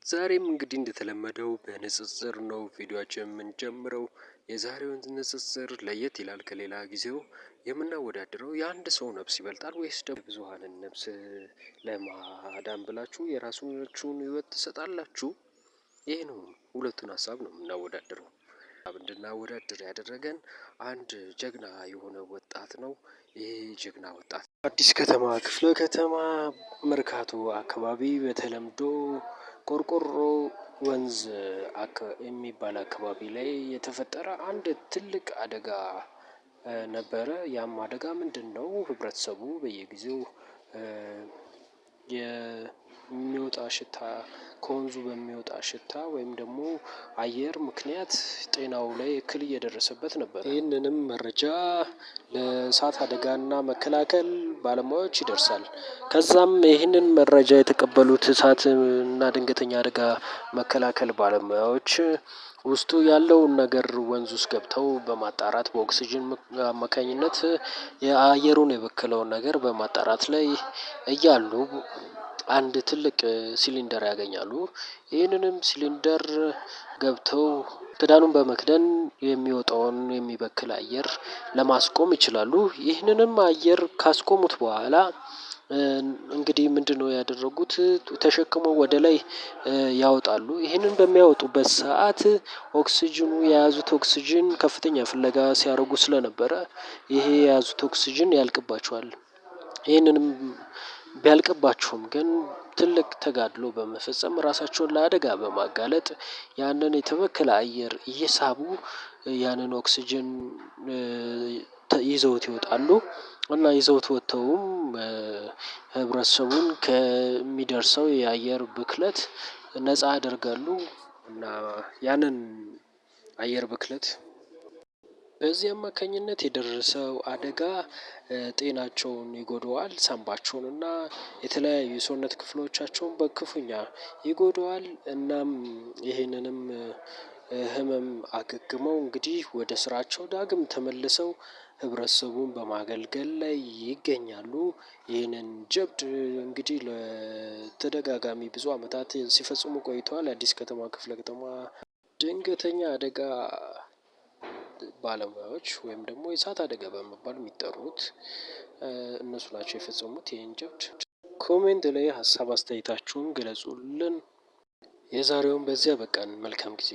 ዛሬም እንግዲህ እንደተለመደው በንጽጽር ነው ቪዲዮአችን የምንጀምረው። የዛሬውን ንጽጽር ለየት ይላል ከሌላ ጊዜው። የምናወዳድረው የአንድ ሰው ነፍስ ይበልጣል ወይስ ደግሞ ብዙሃንን ነፍስ ለማዳን ብላችሁ የራሳችሁን ህይወት ትሰጣላችሁ? ይሄ ነው፣ ሁለቱን ሀሳብ ነው የምናወዳድረው። እንድናወዳድር ያደረገን አንድ ጀግና የሆነ ወጣት ነው። ይሄ ጀግና ወጣት አዲስ ከተማ ክፍለ ከተማ መርካቶ አካባቢ በተለምዶ ቆርቆሮ ወንዝ የሚባል አካባቢ ላይ የተፈጠረ አንድ ትልቅ አደጋ ነበረ። ያም አደጋ ምንድነው? ህብረተሰቡ በየጊዜው የሚወጣ ሽታ ከወንዙ በሚወጣ ሽታ ወይም ደግሞ አየር ምክንያት ጤናው ላይ እክል እየደረሰበት ነበር። ይህንንም መረጃ ለእሳት አደጋና መከላከል ባለሙያዎች ይደርሳል። ከዛም ይህንን መረጃ የተቀበሉት እሳትና ድንገተኛ አደጋ መከላከል ባለሙያዎች ውስጡ ያለውን ነገር ወንዝ ውስጥ ገብተው በማጣራት በኦክስጅን አማካኝነት የአየሩን የበከለውን ነገር በማጣራት ላይ እያሉ አንድ ትልቅ ሲሊንደር ያገኛሉ። ይህንንም ሲሊንደር ገብተው ክዳኑን በመክደን የሚወጣውን የሚበክል አየር ለማስቆም ይችላሉ። ይህንንም አየር ካስቆሙት በኋላ እንግዲህ ምንድነው ያደረጉት? ተሸክመው ወደ ላይ ያወጣሉ። ይህንን በሚያወጡበት ሰዓት ኦክስጅኑ የያዙት ኦክስጅን ከፍተኛ ፍለጋ ሲያደርጉ ስለነበረ ይሄ የያዙት ኦክስጅን ያልቅባቸዋል። ይህንንም ቢያልቅባቸውም ግን ትልቅ ተጋድሎ በመፈጸም ራሳቸውን ለአደጋ በማጋለጥ ያንን የተበከለ አየር እየሳቡ ያንን ኦክስጅን ይዘውት ይወጣሉ። እና ይዘውት ወጥተውም ህብረተሰቡን ከሚደርሰው የአየር ብክለት ነፃ ያደርጋሉ። እና ያንን አየር ብክለት በዚህ አማካኝነት የደረሰው አደጋ ጤናቸውን ይጎደዋል። ሳንባቸውን እና የተለያዩ የሰውነት ክፍሎቻቸውን በክፉኛ ይጎደዋል። እናም ይሄንንም ህመም አገግመው እንግዲህ ወደ ስራቸው ዳግም ተመልሰው ህብረተሰቡን በማገልገል ላይ ይገኛሉ። ይህንን ጀብድ እንግዲህ ለተደጋጋሚ ብዙ አመታት ሲፈጽሙ ቆይተዋል። አዲስ ከተማ ክፍለ ከተማ ድንገተኛ አደጋ ባለሙያዎች ወይም ደግሞ የእሳት አደጋ በመባል የሚጠሩት እነሱ ናቸው የፈጸሙት ይሄን ጀብድ። ኮሜንት ላይ ሀሳብ አስተያየታችሁን ግለጹልን። የዛሬውን በዚህ አበቃን። መልካም ጊዜ